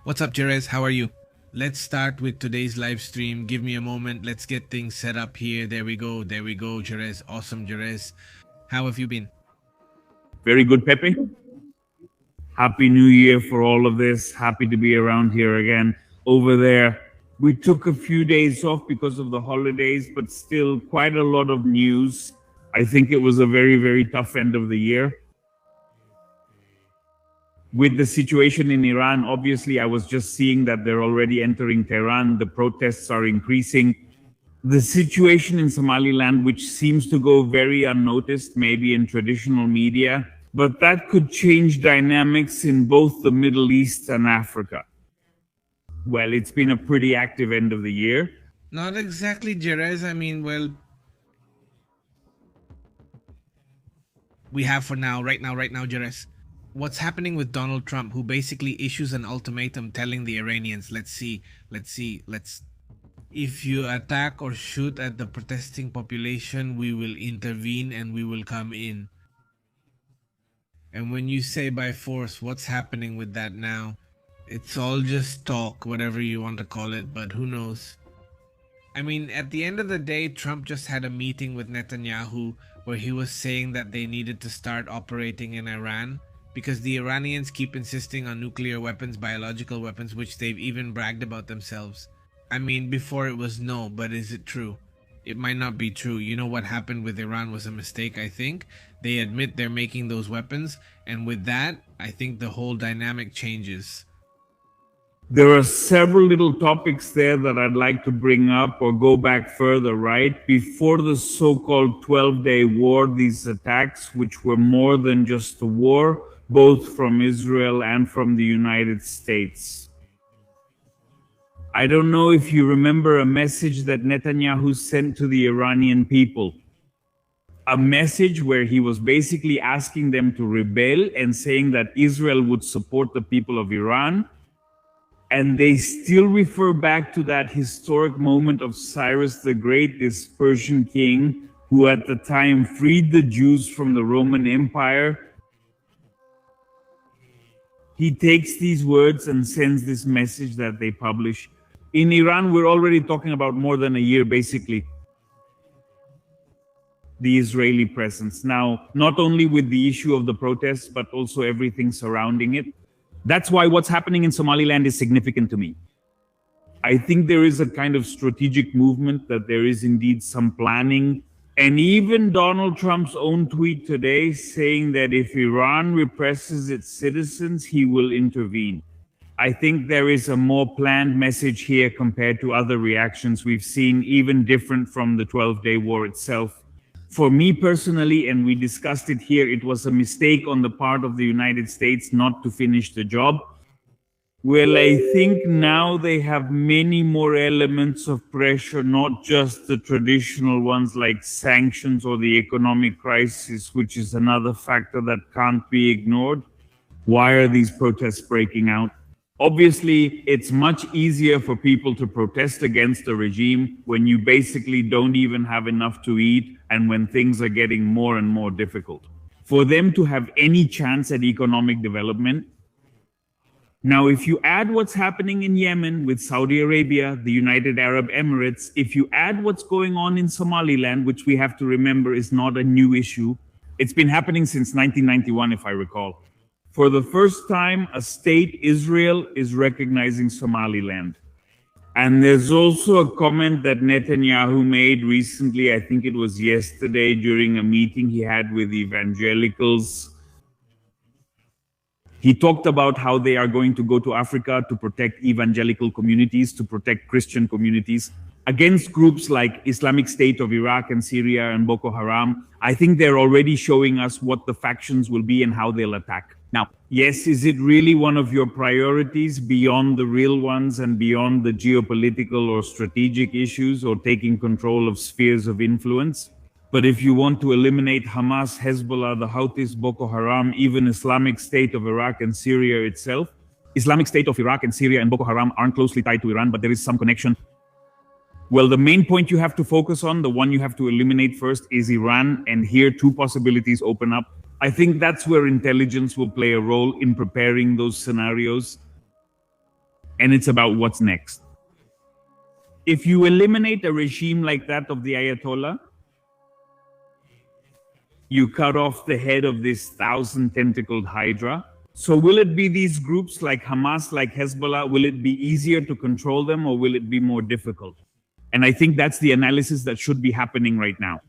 What's up, Jerez? How are you? Let's start with today's live stream. Give me a moment. Let's get things set up here. There we go. There we go, Jerez. Awesome, Jerez. How have you been? Very good, Pepe. Happy New Year for all of this. Happy to be around here again. Over there, we took a few days off because of the holidays, but still quite a lot of news. I think it was a very, very tough end of the year. With the situation in Iran, obviously, I was just seeing that they're already entering Tehran. The protests are increasing. The situation in Somaliland, which seems to go very unnoticed, maybe in traditional media, but that could change dynamics in both the Middle East and Africa. Well, it's been a pretty active end of the year. Not exactly, Jerez. I mean, well, we have for now, right now, Jerez. What's happening with Donald Trump, who basically issues an ultimatum telling the Iranians, if you attack or shoot at the protesting population, we will intervene and we will come in. And when you say by force, what's happening with that now? It's all just talk, whatever you want to call it, but who knows? I mean, at the end of the day, Trump just had a meeting with Netanyahu where he was saying that they needed to start operating in Iran because the Iranians keep insisting on nuclear weapons, biological weapons, which they've even bragged about themselves. I mean, before it was no, but is it true? It might not be true. You know what happened with Iran was a mistake, I think. They admit they're making those weapons, and with that, I think the whole dynamic changes. There are several little topics there that I'd like to bring up or go back further, right? Before the so-called 12-day war, these attacks, which were more than just a war, both from Israel and from the United States. I don't know if you remember a message that Netanyahu sent to the Iranian people. A message where he was basically asking them to rebel and saying that Israel would support the people of Iran. And they still refer back to that historic moment of Cyrus the Great, this Persian king, who at the time freed the Jews from the Roman Empire. He takes these words and sends this message that they publish. In Iran, we're already talking about more than a year, basically, the Israeli presence. Now, not only with the issue of the protests, but also everything surrounding it. That's why what's happening in Somaliland is significant to me. I think there is a kind of strategic movement, that there is indeed some planning. And even Donald Trump's own tweet today saying that if Iran represses its citizens, he will intervene. I think there is a more planned message here compared to other reactions we've seen, even different from the 12-day war itself. For me personally, and we discussed it here, it was a mistake on the part of the United States not to finish the job. Well, I think now they have many more elements of pressure, not just the traditional ones like sanctions or the economic crisis, which is another factor that can't be ignored. Why are these protests breaking out? Obviously, it's much easier for people to protest against a regime when you basically don't even have enough to eat and when things are getting more and more difficult. For them to have any chance at economic development. Now, if you add what's happening in Yemen with Saudi Arabia, the United Arab Emirates, if you add what's going on in Somaliland, which we have to remember is not a new issue, it's been happening since 1991, if I recall. For the first time, a state, Israel, is recognizing Somaliland. And there's also a comment that Netanyahu made recently, I think it was yesterday, during a meeting he had with evangelicals. He talked about how they are going to go to Africa to protect evangelical communities, to protect Christian communities against groups like Islamic State of Iraq and Syria and Boko Haram. I think they're already showing us what the factions will be and how they'll attack. Now, yes, is it really one of your priorities beyond the real ones and beyond the geopolitical or strategic issues or taking control of spheres of influence? But if you want to eliminate Hamas, Hezbollah, the Houthis, Boko Haram, even Islamic State of Iraq and Syria itself, Islamic State of Iraq and Syria and Boko Haram aren't closely tied to Iran, but there is some connection. Well, the main point you have to focus on, the one you have to eliminate first, is Iran, and here two possibilities open up. I think that's where intelligence will play a role in preparing those scenarios. and it's about what's next. If you eliminate a regime like that of the Ayatollah, you cut off the head of this 1,000-tentacled hydra. So will it be these groups like Hamas, like Hezbollah? Will it be easier to control them, or will it be more difficult? And I think that's the analysis that should be happening right now.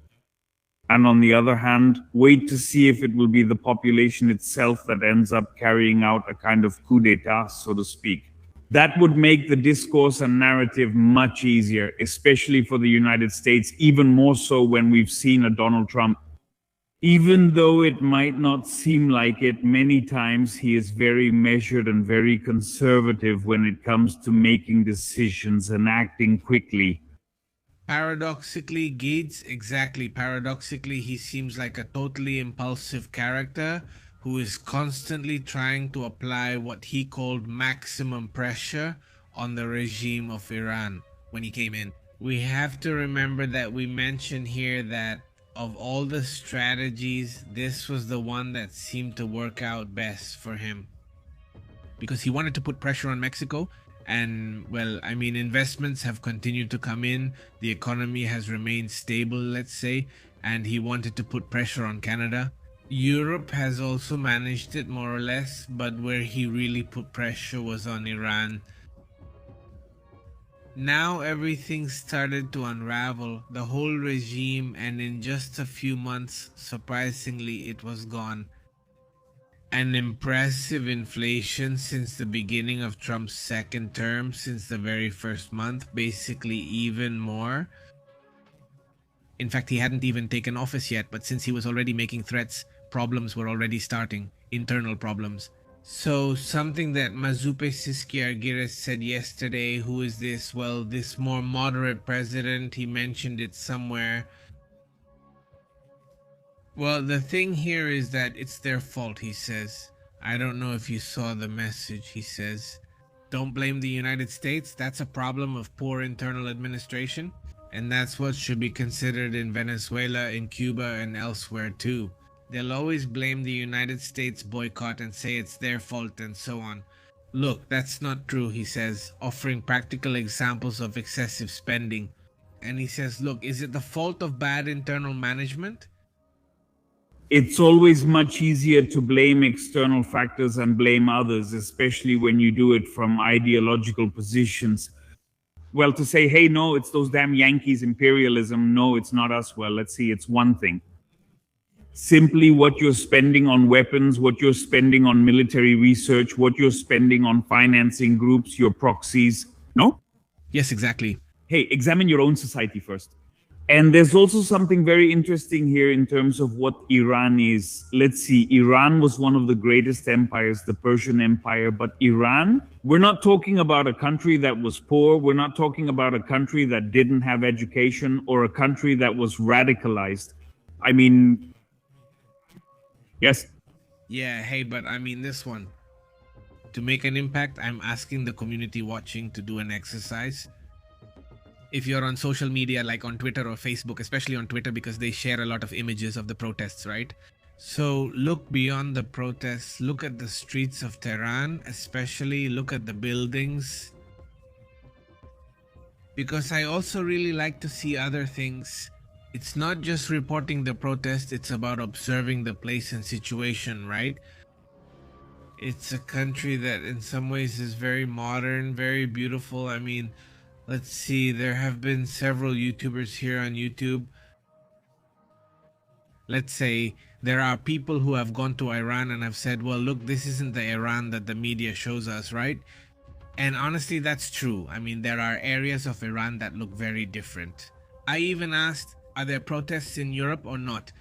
And on the other hand, wait to see if it will be the population itself that ends up carrying out a kind of coup d'etat, so to speak. That would make the discourse and narrative much easier, especially for the United States, even more so when we've seen a Donald Trump. Even though it might not seem like it, many times he is very measured and very conservative when it comes to making decisions and acting quickly. Paradoxically, paradoxically, he seems like a totally impulsive character who is constantly trying to apply what he called maximum pressure on the regime of Iran when he came in. We have to remember that we mentioned here that of all the strategies, this was the one that seemed to work out best for him, because he wanted to put pressure on Mexico. And well, I mean, investments have continued to come in, the economy has remained stable, let's say, and he wanted to put pressure on Canada. Europe has also managed it more or less, but where he really put pressure was on Iran. Now everything started to unravel, the whole regime, and in just a few months, surprisingly, it was gone. An impressive inflation since the beginning of Trump's second term, since the very first month, basically even more. In fact, he hadn't even taken office yet, but since he was already making threats, problems were already starting, internal problems. So something that Mazupe Siski Arguelles said yesterday, who is this? Well, this more moderate president, he mentioned it somewhere. Well, the thing here is that it's their fault, he says. I don't know if you saw the message, he says. Don't blame the United States, that's a problem of poor internal administration. And that's what should be considered in Venezuela, in Cuba, and elsewhere too. They'll always blame the United States boycott and say it's their fault and so on. Look, that's not true, he says, offering practical examples of excessive spending. And he says, look, is it the fault of bad internal management? It's always much easier to blame external factors and blame others, especially when you do it from ideological positions. Well, to say, hey, no, it's those damn Yankees, imperialism, no, it's not us. Well, let's see, it's one thing. Simply what you're spending on weapons, what you're spending on military research, what you're spending on financing groups, your proxies. No? Yes, exactly. Hey, examine your own society first. And there's also something very interesting here in terms of what Iran is. Let's see, Iran was one of the greatest empires, the Persian Empire, but Iran, we're not talking about a country that was poor. We're not talking about a country that didn't have education or a country that was radicalized. I mean, yes. Yeah, hey, but I mean this one. To make an impact, I'm asking the community watching to do an exercise. If you're on social media, like on Twitter or Facebook, especially on Twitter, because they share a lot of images of the protests, right? So look beyond the protests, look at the streets of Tehran, especially look at the buildings. Because I also really like to see other things. It's not just reporting the protest, it's about observing the place and situation, right? It's a country that in some ways is very modern, very beautiful. I mean, let's see, there have been several YouTubers here on YouTube. Let's say there are people who have gone to Iran and have said, well, look, this isn't the Iran that the media shows us, right? And honestly, that's true. I mean, there are areas of Iran that look very different. I even asked, are there protests in Europe or not?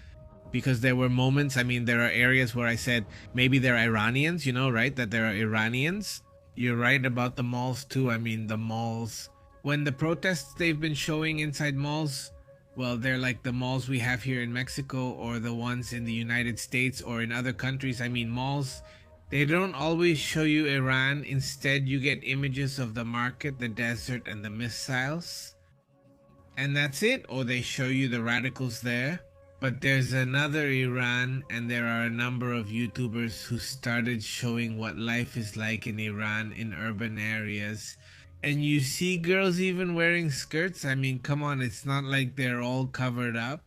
Because there were moments, I mean, there are areas where I said, maybe they're Iranians, you know, right? That there are Iranians. You're right about the malls too. I mean, the malls. When the protests they've been showing inside malls, well, they're like the malls we have here in Mexico or the ones in the United States or in other countries. I mean, malls, they don't always show you Iran. Instead, you get images of the market, the desert, and the missiles. And that's it. Or they show you the radicals there. But there's another Iran, and there are a number of YouTubers who started showing what life is like in Iran in urban areas. And you see girls even wearing skirts. I mean, come on, it's not like they're all covered up.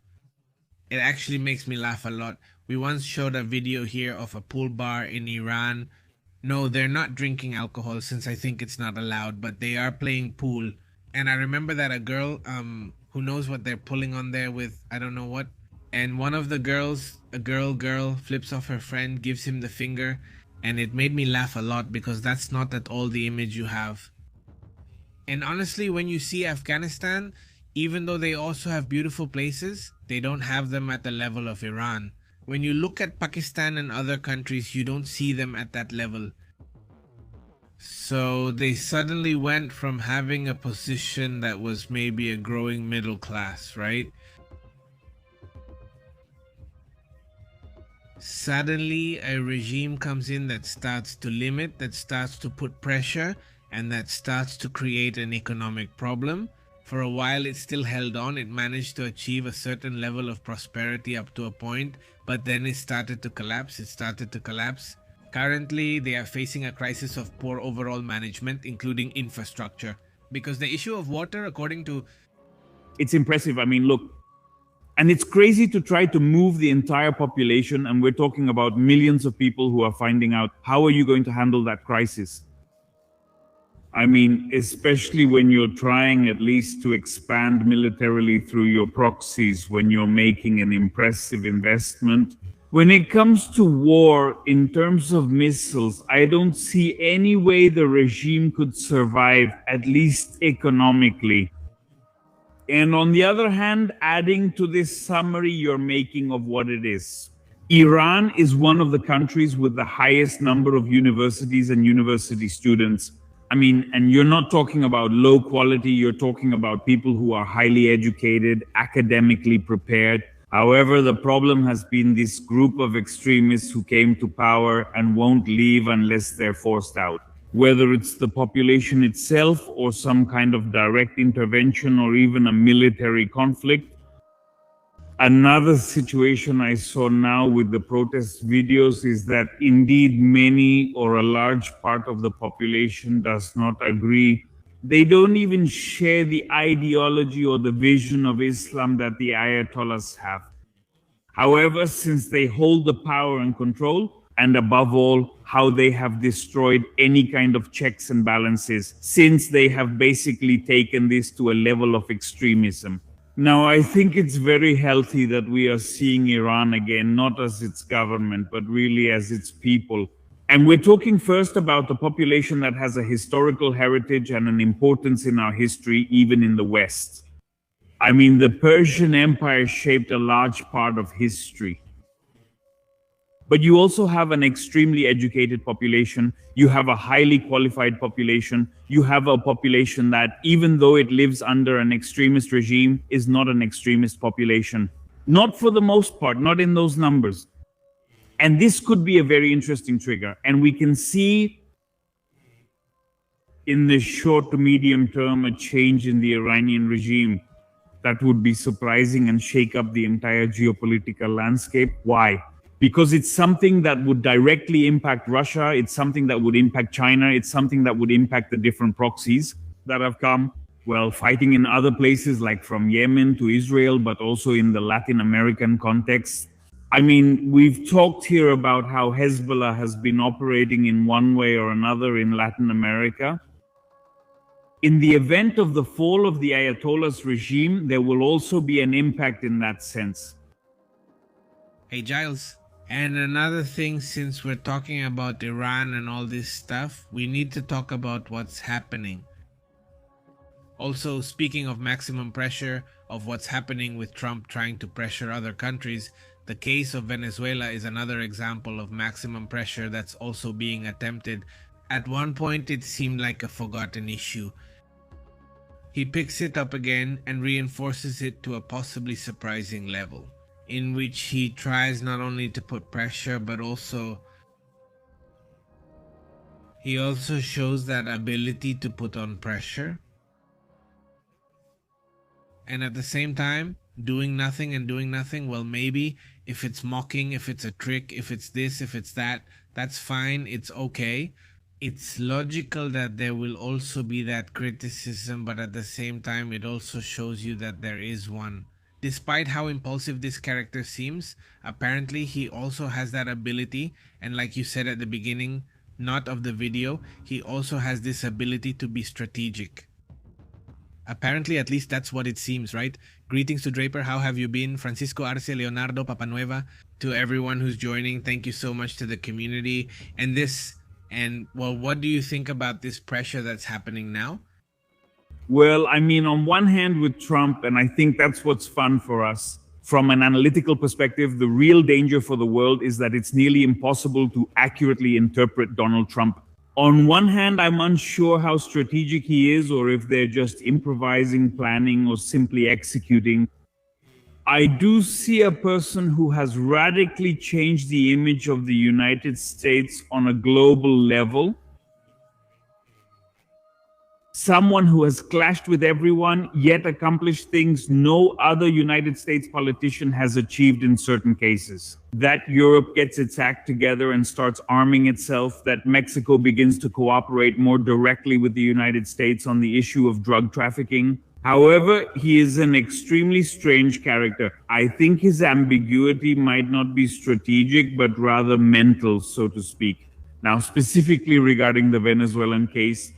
It actually makes me laugh a lot. We once showed a video here of a pool bar in Iran. No, they're not drinking alcohol since I think it's not allowed, but they are playing pool. And I remember that a girl, who knows what they're pulling on there with, I don't know what. And one of the girls, a girl, flips off her friend, gives him the finger. And it made me laugh a lot because that's not at all the image you have. And honestly, when you see Afghanistan, even though they also have beautiful places, they don't have them at the level of Iran. When you look at Pakistan and other countries, you don't see them at that level. So they suddenly went from having a position that was maybe a growing middle class, right? Suddenly, a regime comes in that starts to limit, that starts to put pressure, and that starts to create an economic problem. For a while, it still held on. It managed to achieve a certain level of prosperity up to a point, but then it started to collapse. Currently, they are facing a crisis of poor overall management, including infrastructure. Because the issue of water, according to... It's impressive. I mean, look, and it's crazy to try to move the entire population, and we're talking about millions of people who are finding out, how are you going to handle that crisis? I mean, especially when you're trying at least to expand militarily through your proxies, when you're making an impressive investment. When it comes to war, in terms of missiles, I don't see any way the regime could survive, at least economically. And on the other hand, adding to this summary you're making of what it is, Iran is one of the countries with the highest number of universities and university students. I mean, and you're not talking about low quality, you're talking about people who are highly educated, academically prepared. However, the problem has been this group of extremists who came to power and won't leave unless they're forced out. Whether it's the population itself or some kind of direct intervention or even a military conflict. Another situation I saw now with the protest videos is that indeed many or a large part of the population does not agree. They don't even share the ideology or the vision of Islam that the Ayatollahs have. However, since they hold the power and control, and above all, how they have destroyed any kind of checks and balances, since they have basically taken this to a level of extremism. Now, I think it's very healthy that we are seeing Iran again, not as its government, but really as its people. And we're talking first about the population that has a historical heritage and an importance in our history, even in the West. I mean, the Persian Empire shaped a large part of history. But you also have an extremely educated population. You have a highly qualified population. You have a population that, even though it lives under an extremist regime, is not an extremist population. Not for the most part, not in those numbers. And this could be a very interesting trigger. And we can see in the short to medium term a change in the Iranian regime that would be surprising and shake up the entire geopolitical landscape. Why? Because it's something that would directly impact Russia, it's something that would impact China, it's something that would impact the different proxies that have come, well, fighting in other places like from Yemen to Israel, but also in the Latin American context. I mean, we've talked here about how Hezbollah has been operating in one way or another in Latin America. In the event of the fall of the Ayatollah's regime, there will also be an impact in that sense. Hey, Giles. And another thing, since we're talking about Iran and all this stuff, we need to talk about what's happening. Also, speaking of maximum pressure, of what's happening with Trump trying to pressure other countries, the case of Venezuela is another example of maximum pressure that's also being attempted. At one point, it seemed like a forgotten issue. He picks it up again and reinforces it to a possibly surprising level, in which he tries not only to put pressure, but he also shows that ability to put on pressure. And at the same time, doing nothing and doing nothing, well, maybe if it's mocking, if it's a trick, if it's this, if it's that, that's fine. It's okay. It's logical that there will also be that criticism, but at the same time, it also shows you that there is one. Despite how impulsive this character seems, apparently he also has that ability, and like you said at the beginning, not of the video, he also has this ability to be strategic. Apparently, at least that's what it seems, right? Greetings to Draper. How have you been? Francisco Arce, Leonardo, Papanueva, to everyone who's joining. Thank you so much to the community. And well, what do you think about this pressure that's happening now? Well, I mean, on one hand, with Trump, and I think that's what's fun for us. From an analytical perspective, the real danger for the world is that it's nearly impossible to accurately interpret Donald Trump. On one hand, I'm unsure how strategic he is, or if they're just improvising, planning, or simply executing. I do see a person who has radically changed the image of the United States on a global level. Someone who has clashed with everyone, yet accomplished things no other United States politician has achieved in certain cases. That Europe gets its act together and starts arming itself, that Mexico begins to cooperate more directly with the United States on the issue of drug trafficking. However, he is an extremely strange character. I think his ambiguity might not be strategic, but rather mental, so to speak. Now, specifically regarding the Venezuelan case,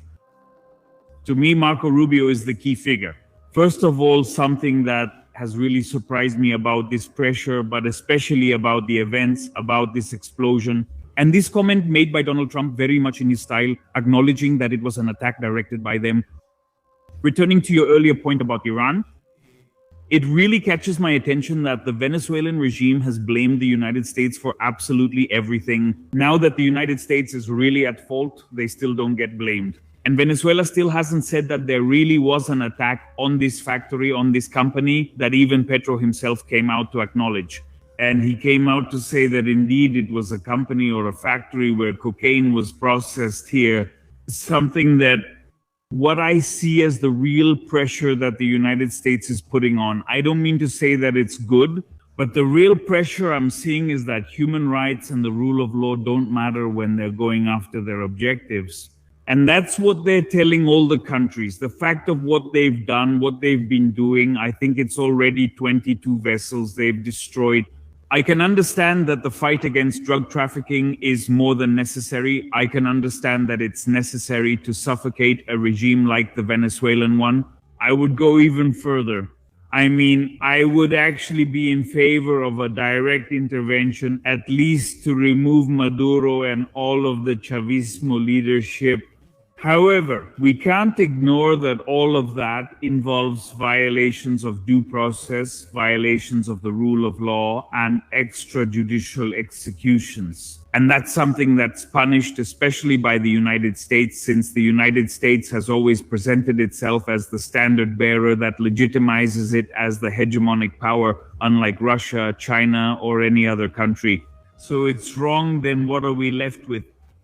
to me, Marco Rubio is the key figure. First of all, something that has really surprised me about this pressure, but especially about the events, about this explosion. And this comment made by Donald Trump, very much in his style, acknowledging that it was an attack directed by them. Returning to your earlier point about Iran, it really catches my attention that the Venezuelan regime has blamed the United States for absolutely everything. Now that the United States is really at fault, they still don't get blamed. And Venezuela still hasn't said that there really was an attack on this factory, on this company, that even Petro himself came out to acknowledge. And he came out to say that indeed it was a company or a factory where cocaine was processed here. Something that what I see as the real pressure that the United States is putting on. I don't mean to say that it's good, but the real pressure I'm seeing is that human rights and the rule of law don't matter when they're going after their objectives. And that's what they're telling all the countries. The fact of what they've done, what they've been doing, I think it's already 22 vessels they've destroyed. I can understand that the fight against drug trafficking is more than necessary. I can understand that it's necessary to suffocate a regime like the Venezuelan one. I would go even further. I mean, I would actually be in favor of a direct intervention, at least to remove Maduro and all of the Chavismo leadership. However, we can't ignore that all of that involves violations of due process, violations of the rule of law, and extrajudicial executions. And that's something that's punished, especially by the United States, since the United States has always presented itself as the standard bearer that legitimizes it as the hegemonic power, unlike Russia, China, or any other country. So it's wrong, then what are we left with?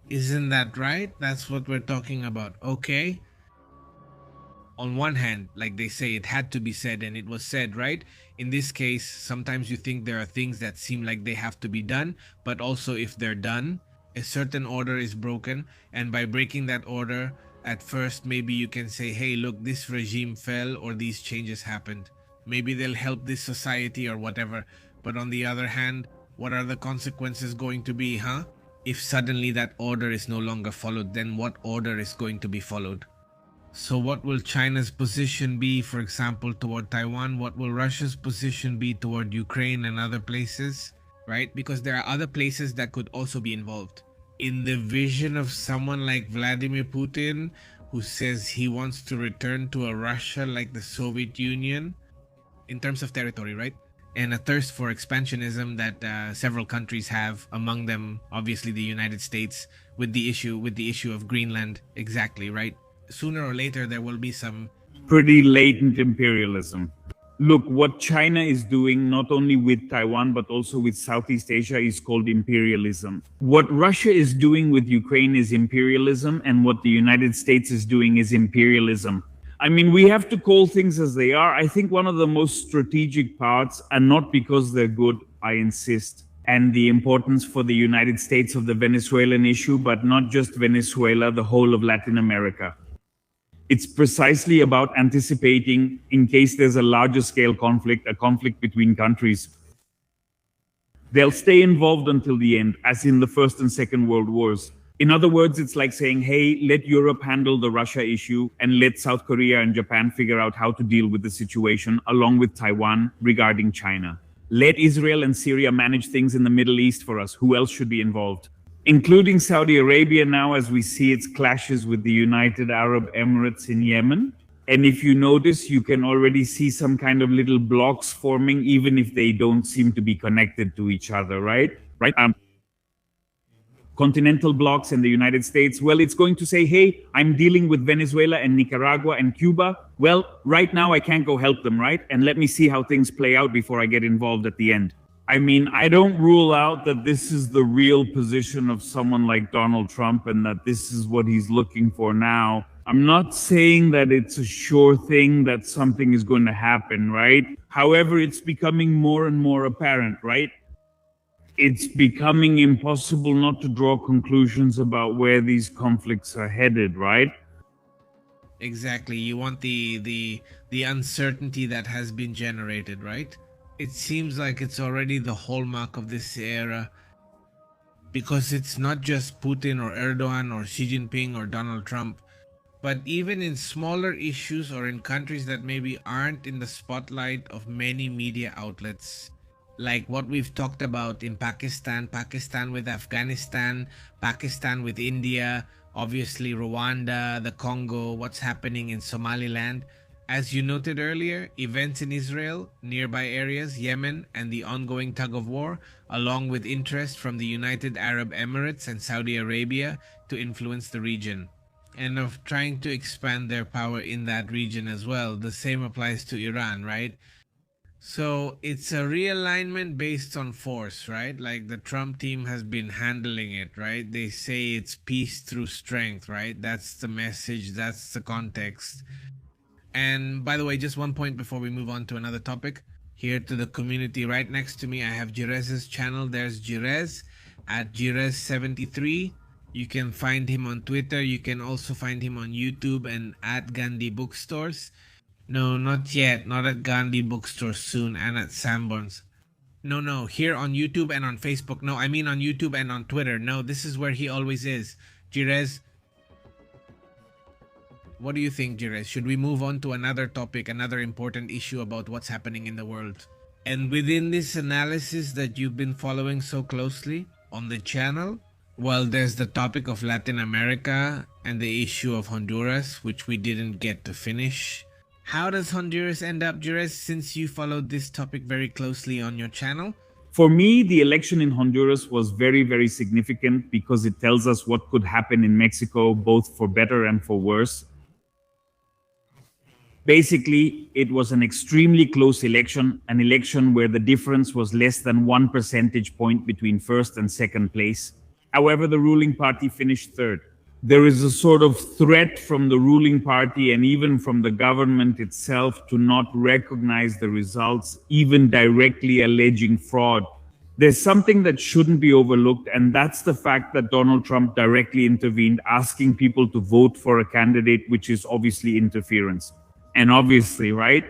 Isn't that right? That's what we're talking about. Okay. On one hand, like they say, it had to be said, and it was said, right? In this case, sometimes you think there are things that seem like they have to be done, but also if they're done, a certain order is broken, and by breaking that order, at first maybe you can say, hey, look, this regime fell or these changes happened. Maybe they'll help this society or whatever. But on the other hand, what are the consequences going to be, huh? If suddenly that order is no longer followed, then what order is going to be followed? So what will China's position be, for example, toward Taiwan? What will Russia's position be toward Ukraine and other places, right? Because there are other places that could also be involved. In the vision of someone like Vladimir Putin, who says he wants to return to a Russia like the Soviet Union, in terms of territory, right? And a thirst for expansionism that several countries have, among them obviously the United States, with the issue of Greenland. Exactly, right? Sooner or later there will be some pretty latent imperialism. Look, what China is doing, not only with Taiwan, but also with Southeast Asia, is called imperialism. What Russia is doing with Ukraine is imperialism, and what the United States is doing is imperialism. I mean, we have to call things as they are. I think one of the most strategic parts, and not because they're good, I insist, and the importance for the United States of the Venezuelan issue, but not just Venezuela, the whole of Latin America. It's precisely about anticipating, in case there's a larger scale conflict, a conflict between countries. They'll stay involved until the end, as in the First and Second World Wars. In other words, it's like saying, hey, let Europe handle the Russia issue and let South Korea and Japan figure out how to deal with the situation, along with Taiwan regarding China. Let Israel and Syria manage things in the Middle East for us. Who else should be involved? Including Saudi Arabia now, as we see its clashes with the United Arab Emirates in Yemen. And if you notice, you can already see some kind of little blocks forming, even if they don't seem to be connected to each other, right? Continental blocks in the United States, well, it's going to say, hey, I'm dealing with Venezuela and Nicaragua and Cuba. Well, right now I can't go help them, right? And let me see how things play out before I get involved at the end. I mean, I don't rule out that this is the real position of someone like Donald Trump and that this is what he's looking for now. I'm not saying that it's a sure thing that something is going to happen, right? However, it's becoming more and more apparent, right? It's becoming impossible not to draw conclusions about where these conflicts are headed, right? Exactly. You want the uncertainty that has been generated, right? It seems like it's already the hallmark of this era, because it's not just Putin or Erdogan or Xi Jinping or Donald Trump, but even in smaller issues or in countries that maybe aren't in the spotlight of many media outlets, like what we've talked about in Pakistan with Afghanistan, Pakistan with India, obviously Rwanda, the Congo, what's happening in Somaliland. As you noted earlier, events in Israel, nearby areas, Yemen, and the ongoing tug of war, along with interest from the United Arab Emirates and Saudi Arabia to influence the region, and of trying to expand their power in that region as well. The same applies to Iran, right? So it's a realignment based on force, right? Like the Trump team has been handling it, right? They say it's peace through strength, right? That's the message, that's the context. And by the way, just one point before we move on to another topic. Here to the community right next to me, I have Jirez's channel. There's Jirez at Jirez73. You can find him on Twitter. You can also find him on YouTube and at Gandhi Bookstores. No, not yet. Not at Gandhi Bookstore, soon, and at Sanborns. No, here on YouTube and on Facebook. No, I mean on YouTube and on Twitter. No, this is where he always is. Jirez, what do you think, Jirez? Should we move on to another topic, another important issue about what's happening in the world? And within this analysis that you've been following so closely on the channel, well, there's the topic of Latin America and the issue of Honduras, which we didn't get to finish. How does Honduras end up, Jirez, since you followed this topic very closely on your channel? For me, the election in Honduras was very, very significant because it tells us what could happen in Mexico, both for better and for worse. Basically, it was an extremely close election, an election where the difference was less than 1 percentage point between first and second place. However, the ruling party finished third. There is a sort of threat from the ruling party and even from the government itself to not recognize the results, even directly alleging fraud. There's something that shouldn't be overlooked, and that's the fact that Donald Trump directly intervened, asking people to vote for a candidate, which is obviously interference. And obviously, right,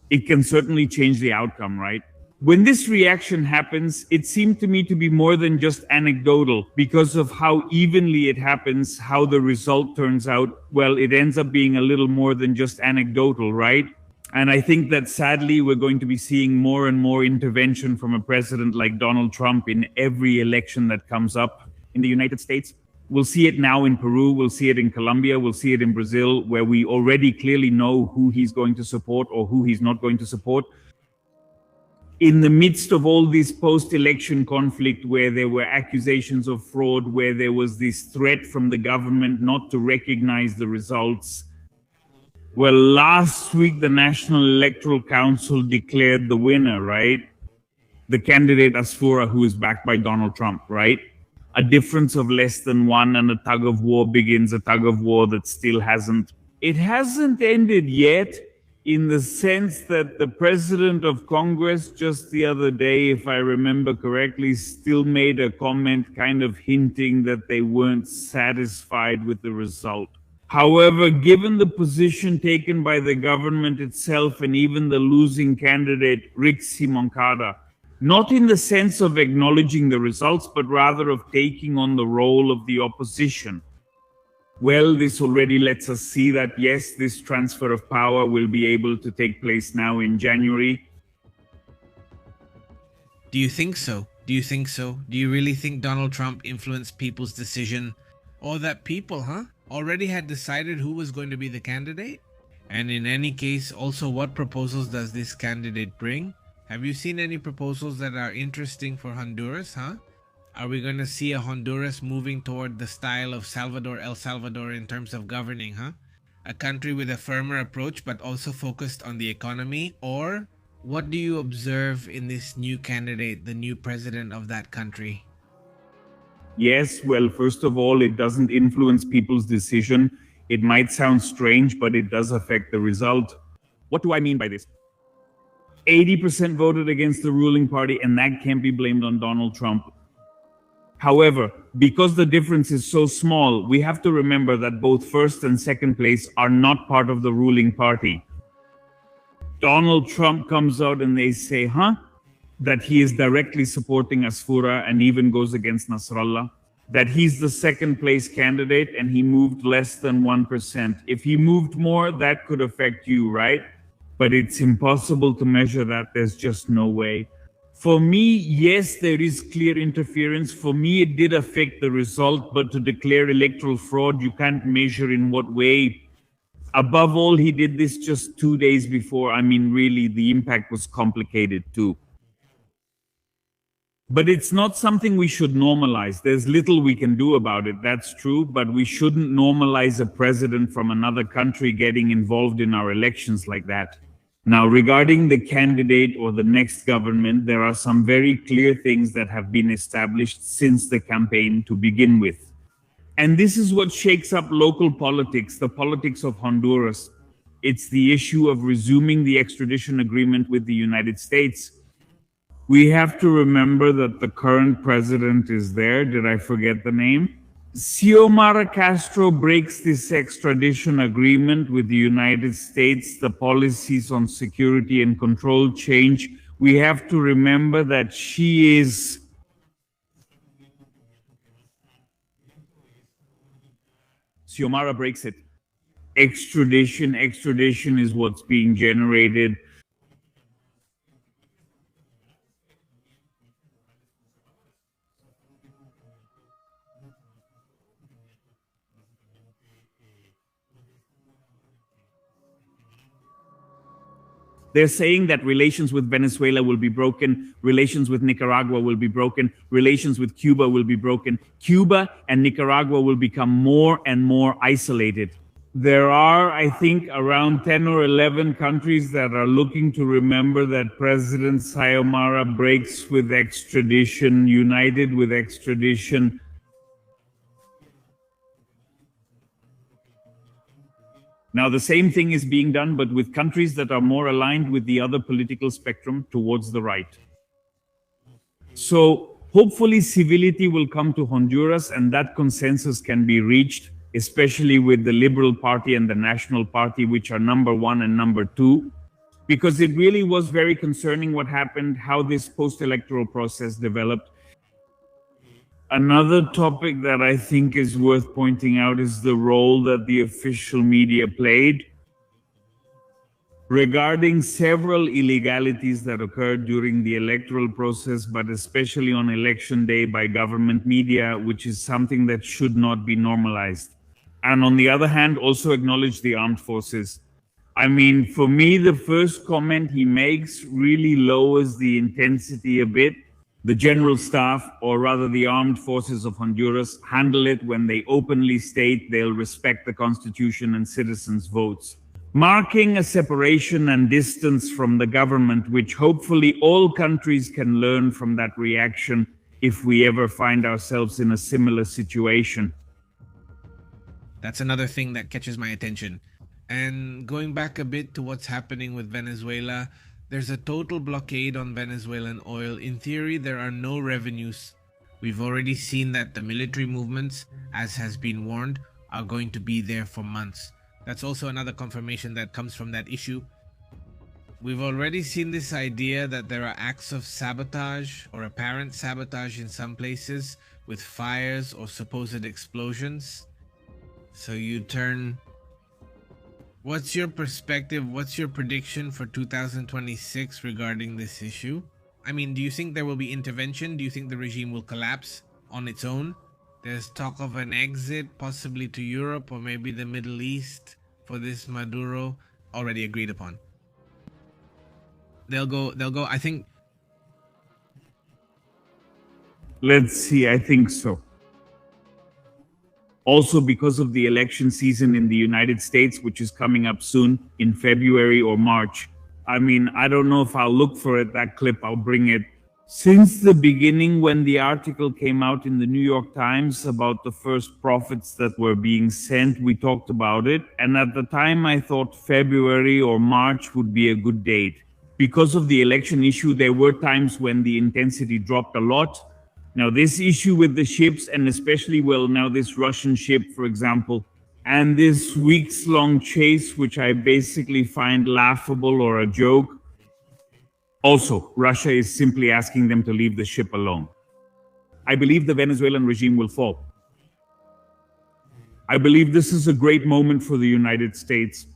it can certainly change the outcome, right? When this reaction happens, it seemed to me to be more than just anecdotal because of how evenly it happens, how the result turns out. Well, it ends up being a little more than just anecdotal, right? And I think that sadly, we're going to be seeing more and more intervention from a president like Donald Trump in every election that comes up in the United States. We'll see it now in Peru, we'll see it in Colombia, we'll see it in Brazil, where we already clearly know who he's going to support or who he's not going to support. In the midst of all this post-election conflict where there were accusations of fraud, where there was this threat from the government not to recognize the results, well, last week the National Electoral Council declared the winner, right? The candidate Asfura, who is backed by Donald Trump, right? A difference of less than 1, and a tug of war begins, a tug of war that still hasn't It hasn't ended yet, in the sense that the president of Congress just the other day, if I remember correctly, still made a comment kind of hinting that they weren't satisfied with the result. However, given the position taken by the government itself and even the losing candidate, Rick Simoncada, not in the sense of acknowledging the results, but rather of taking on the role of the opposition, well, this already lets us see that, yes, this transfer of power will be able to take place now in January. Do you think so? Do you think so? Do you really think Donald Trump influenced people's decision? Or that people, already had decided who was going to be the candidate? And in any case, also, what proposals does this candidate bring? Have you seen any proposals that are interesting for Honduras, Are we going to see a Honduras moving toward the style of El Salvador in terms of governing, A country with a firmer approach but also focused on the economy? Or what do you observe in this new candidate, the new president of that country? Yes, well, first of all, it doesn't influence people's decision. It might sound strange, but it does affect the result. What do I mean by this? 80% voted against the ruling party, and that can't be blamed on Donald Trump. However, because the difference is so small, we have to remember that both first and second place are not part of the ruling party. Donald Trump comes out and they say, that he is directly supporting Asfura and even goes against Nasrallah, that he's the second place candidate and he moved less than 1%. If he moved more, that could affect you, right? But it's impossible to measure that. There's just no way. For me, yes, there is clear interference. For me, it did affect the result, but to declare electoral fraud, you can't measure in what way. Above all, he did this just 2 days before. I mean, really, the impact was complicated too. But it's not something we should normalize. There's little we can do about it, that's true, but we shouldn't normalize a president from another country getting involved in our elections like that. Now, regarding the candidate or the next government, there are some very clear things that have been established since the campaign to begin with. And this is what shakes up local politics, the politics of Honduras. It's the issue of resuming the extradition agreement with the United States. We have to remember that the current president is there. Did I forget the name? Xiomara Castro breaks this extradition agreement with the United States. The policies on security and control change. We have to remember that she is Xiomara breaks it. Extradition is what's being generated. They're saying that relations with Venezuela will be broken, relations with Nicaragua will be broken, relations with Cuba will be broken. Cuba and Nicaragua will become more and more isolated. There are, I think, around 10 or 11 countries that are looking to remember that President Xiomara breaks with extradition, united with extradition. Now, the same thing is being done, but with countries that are more aligned with the other political spectrum towards the right. So hopefully civility will come to Honduras and that consensus can be reached, especially with the Liberal Party and the National Party, which are number 1 and number 2, because it really was very concerning what happened, how this post-electoral process developed. Another topic that I think is worth pointing out is the role that the official media played regarding several illegalities that occurred during the electoral process, but especially on election day by government media, which is something that should not be normalized. And on the other hand, also acknowledge the armed forces. I mean, for me, the first comment he makes really lowers the intensity a bit. The general staff, or rather the armed forces of Honduras, handle it when they openly state they'll respect the constitution and citizens' votes, marking a separation and distance from the government, which hopefully all countries can learn from that reaction if we ever find ourselves in a similar situation. That's another thing that catches my attention. And going back a bit to what's happening with Venezuela, there's a total blockade on Venezuelan oil. In theory, there are no revenues. We've already seen that the military movements, as has been warned, are going to be there for months. That's also another confirmation that comes from that issue. We've already seen this idea that there are acts of sabotage or apparent sabotage in some places with fires or supposed explosions. So you turn. What's your perspective? What's your prediction for 2026 regarding this issue? I mean, do you think there will be intervention? Do you think the regime will collapse on its own? There's talk of an exit, possibly to Europe or maybe the Middle East for this Maduro, already agreed upon. They'll go, I think. Let's see, I think so. Also, because of the election season in the United States, which is coming up soon in February or March. I mean, I don't know if I'll look for it, that clip, I'll bring it. Since the beginning, when the article came out in the New York Times about the first profits that were being sent, we talked about it. And at the time, I thought February or March would be a good date. Because of the election issue, there were times when the intensity dropped a lot. Now, this issue with the ships, and especially, well, now this Russian ship, for example, and this weeks-long chase, which I basically find laughable or a joke. Also, Russia is simply asking them to leave the ship alone. I believe the Venezuelan regime will fall. I believe this is a great moment for the United States.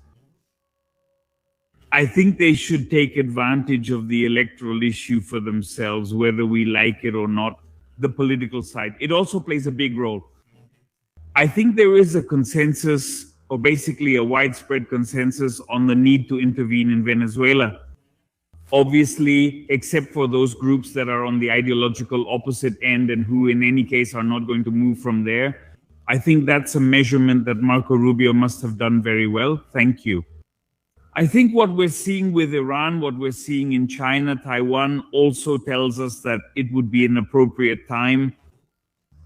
I think they should take advantage of the electoral issue for themselves, whether we like it or not. The political side. It also plays a big role. I think there is a consensus, or basically a widespread consensus, on the need to intervene in Venezuela. Obviously, except for those groups that are on the ideological opposite end and who in any case are not going to move from there. I think that's a measurement that Marco Rubio must have done very well. Thank you. I think what we're seeing with Iran, what we're seeing in China, Taiwan, also tells us that it would be an appropriate time.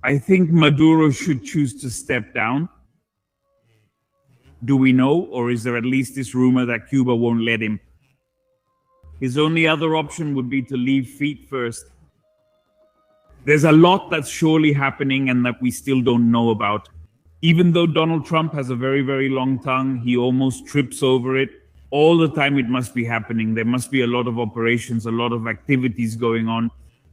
I think Maduro should choose to step down. Do we know, or is there at least this rumor that Cuba won't let him? His only other option would be to leave feet first. There's a lot that's surely happening and that we still don't know about. Even though Donald Trump has a very, very long tongue, he almost trips over it. All the time it must be happening. There must be a lot of operations, a lot of activities going on.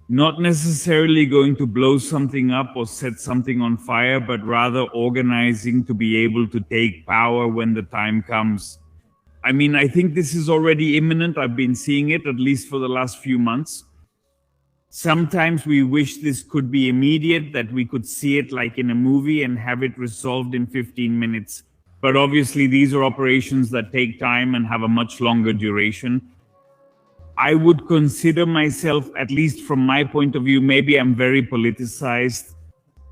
Not necessarily going to blow something up or set something on fire, but rather organizing to be able to take power when the time comes. I mean, I think this is already imminent. I've been seeing it, at least for the last few months. Sometimes we wish this could be immediate, that we could see it like in a movie and have it resolved in 15 minutes. But obviously, these are operations that take time and have a much longer duration. I would consider myself, at least from my point of view, maybe I'm very politicized,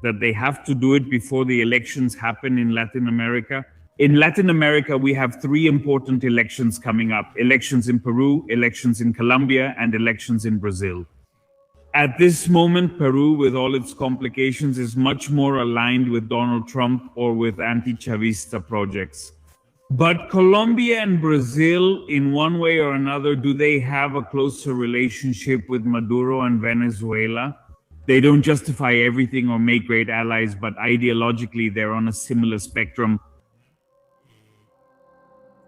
that they have to do it before the elections happen in Latin America. In Latin America, we have three important elections coming up: elections in Peru, elections in Colombia, and elections in Brazil. At this moment, Peru, with all its complications, is much more aligned with Donald Trump or with anti-Chavista projects. But Colombia and Brazil, in one way or another, do they have a closer relationship with Maduro and Venezuela? They don't justify everything or make great allies, but ideologically, they're on a similar spectrum.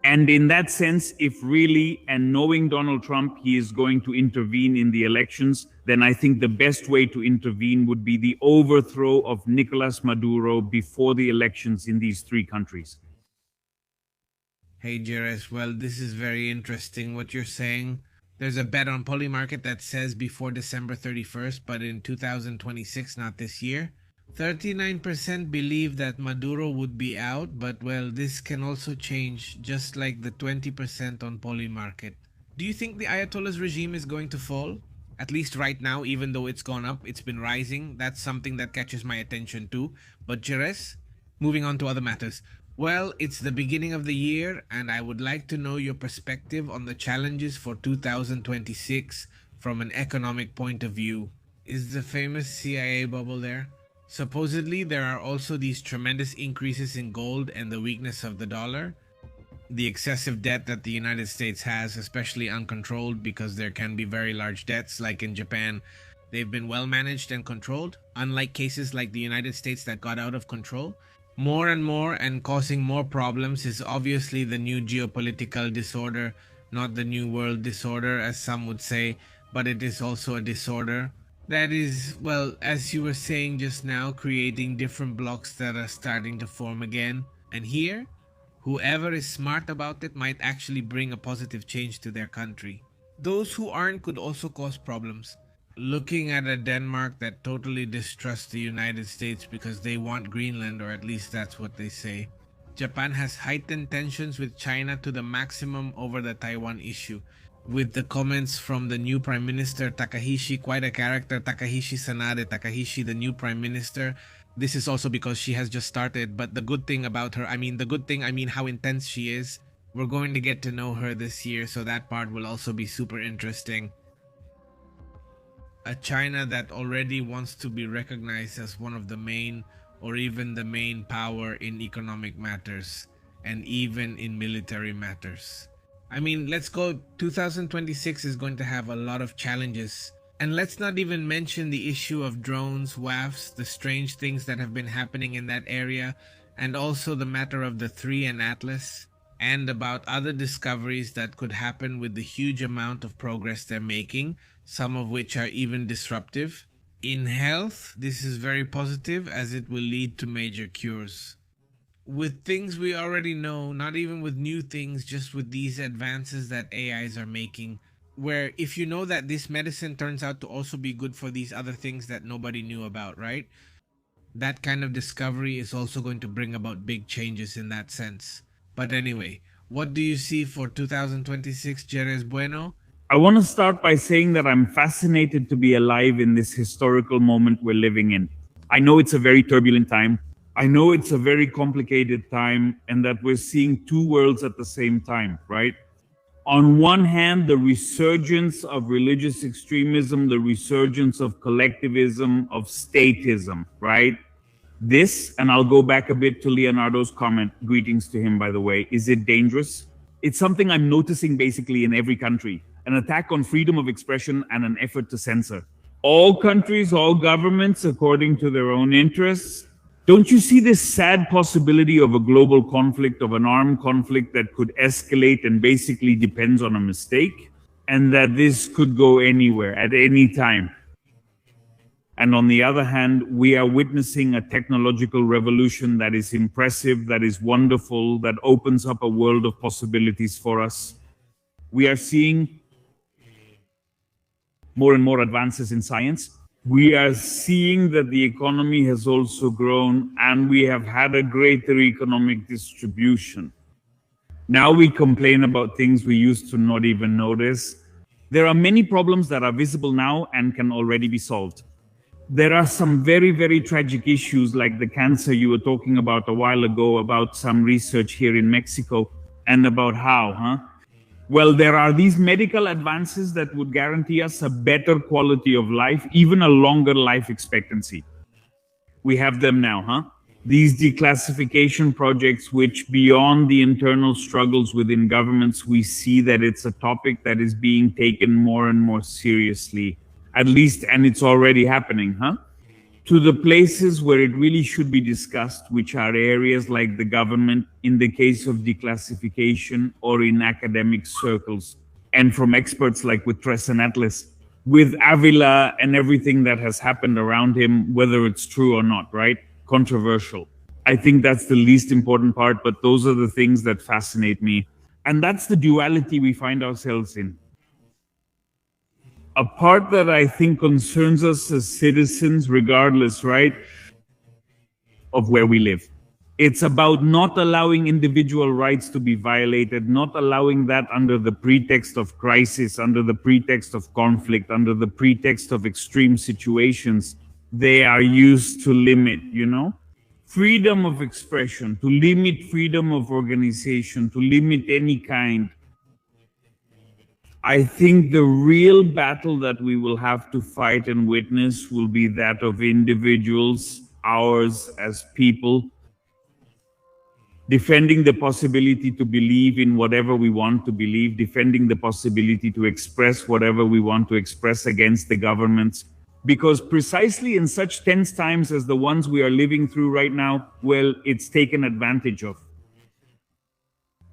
And in that sense, if really, and knowing Donald Trump, he is going to intervene in the elections, then I think the best way to intervene would be the overthrow of Nicolas Maduro before the elections in these three countries. Hey, Jerez, well, this is very interesting what you're saying. There's a bet on Polymarket that says before December 31st, but in 2026, not this year. 39% believe that Maduro would be out, but well, this can also change, just like the 20% on Polymarket. Do you think the Ayatollah's regime is going to fall? At least right now, even though it's gone up, it's been rising. That's something that catches my attention too. But Jerez, moving on to other matters. Well, it's the beginning of the year, and I would like to know your perspective on the challenges for 2026 from an economic point of view. Is the famous CIA bubble there? Supposedly, there are also these tremendous increases in gold and the weakness of the dollar. the excessive debt that the United States has, especially uncontrolled, because there can be very large debts, like in Japan. They've been well managed and controlled, unlike cases like the United States that got out of control. More and more, and causing more problems, is obviously the new geopolitical disorder, not the new world disorder, as some would say, but it is also a disorder that is, well, as you were saying just now, creating different blocks that are starting to form again. And here, whoever is smart about it might actually bring a positive change to their country. Those who aren't could also cause problems. Looking at a Denmark that totally distrusts the United States because they want Greenland, or at least that's what they say. Japan has heightened tensions with China to the maximum over the Taiwan issue, with the comments from the new Prime Minister Takahashi, quite a character, Takahashi Sanade, Takahashi, the new Prime Minister. This is also because she has just started, but the good thing about her, I mean how intense she is. We're going to get to know her this year, so that part will also be super interesting. A China that already wants to be recognized as one of the main, or even the main power in economic matters, and even in military matters. I mean, let's go. 2026 is going to have a lot of challenges. And let's not even mention the issue of drones, WAFs, the strange things that have been happening in that area, and also the matter of the 3 and Atlas, and about other discoveries that could happen with the huge amount of progress they're making, some of which are even disruptive. In health, this is very positive as it will lead to major cures. With things we already know, not even with new things, just with these advances that AIs are making, where if you know that this medicine turns out to also be good for these other things that nobody knew about, right? That kind of discovery is also going to bring about big changes in that sense. But anyway, what do you see for 2026, Jerez Bueno? I want to start by saying that I'm fascinated to be alive in this historical moment we're living in. I know it's a very turbulent time. I know it's a very complicated time, and that we're seeing two worlds at the same time, right? On one hand, the resurgence of religious extremism, the resurgence of collectivism, of statism, right? This, and I'll go back a bit to Leonardo's comment, greetings to him, by the way, is it dangerous? It's something I'm noticing basically in every country, an attack on freedom of expression and an effort to censor. All countries, all governments, according to their own interests. Don't you see this sad possibility of a global conflict, of an armed conflict that could escalate and basically depends on a mistake? And that this could go anywhere at any time. And on the other hand, we are witnessing a technological revolution that is impressive, that is wonderful, that opens up a world of possibilities for us. We are seeing more and more advances in science. We are seeing that the economy has also grown, and we have had a greater economic distribution. Now we complain about things we used to not even notice. There are many problems that are visible now and can already be solved. There are some very, very tragic issues like the cancer you were talking about a while ago, about some research here in Mexico, and about how, Well, there are these medical advances that would guarantee us a better quality of life, even a longer life expectancy. We have them now, These declassification projects, which beyond the internal struggles within governments, we see that it's a topic that is being taken more and more seriously, at least, and it's already happening, to the places where it really should be discussed, which are areas like the government, in the case of declassification, or in academic circles, and from experts like with Tres and Atlas, with Avila and everything that has happened around him, whether it's true or not, right? Controversial. I think that's the least important part, but those are the things that fascinate me. And that's the duality we find ourselves in. A part that I think concerns us as citizens, regardless, right, of where we live. It's about not allowing individual rights to be violated, not allowing that under the pretext of crisis, under the pretext of conflict, under the pretext of extreme situations. They are used to limit, freedom of expression, to limit freedom of organization, to limit any kind. I think the real battle that we will have to fight and witness will be that of individuals, ours as people, defending the possibility to believe in whatever we want to believe, defending the possibility to express whatever we want to express against the governments. Because precisely in such tense times as the ones we are living through right now, well, it's taken advantage of.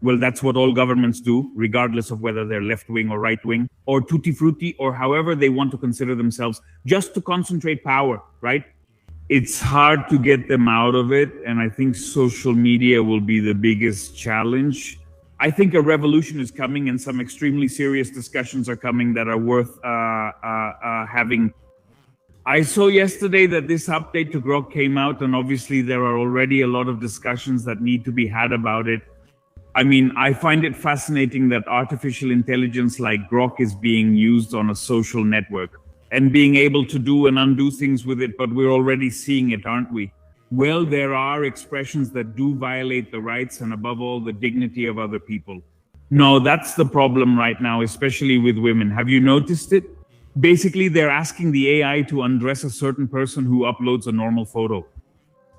Well, that's what all governments do, regardless of whether they're left wing or right wing, or tutti frutti, or however they want to consider themselves, just to concentrate power, right? It's hard to get them out of it, and I think social media will be the biggest challenge. I think a revolution is coming, and some extremely serious discussions are coming that are worth having. I saw yesterday that this update to Grok came out, and obviously there are already a lot of discussions that need to be had about it. I mean, I find it fascinating that artificial intelligence like Grok is being used on a social network and being able to do and undo things with it, but we're already seeing it, aren't we? Well, there are expressions that do violate the rights and above all the dignity of other people. No, that's the problem right now, especially with women. Have you noticed it? Basically, they're asking the AI to undress a certain person who uploads a normal photo.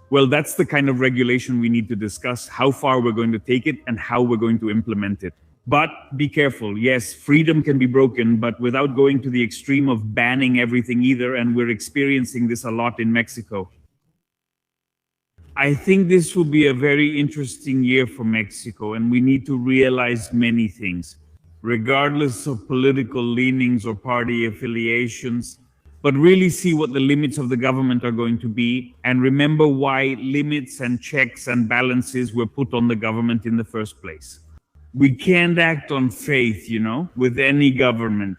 Well, that's the kind of regulation we need to discuss, how far we're going to take it and how we're going to implement it. But be careful. Yes, freedom can be broken, but without going to the extreme of banning everything either, and we're experiencing this a lot in Mexico. I think this will be a very interesting year for Mexico, and we need to realize many things, regardless of political leanings or party affiliations, but really see what the limits of the government are going to be, and remember why limits and checks and balances were put on the government in the first place. We can't act on faith, with any government,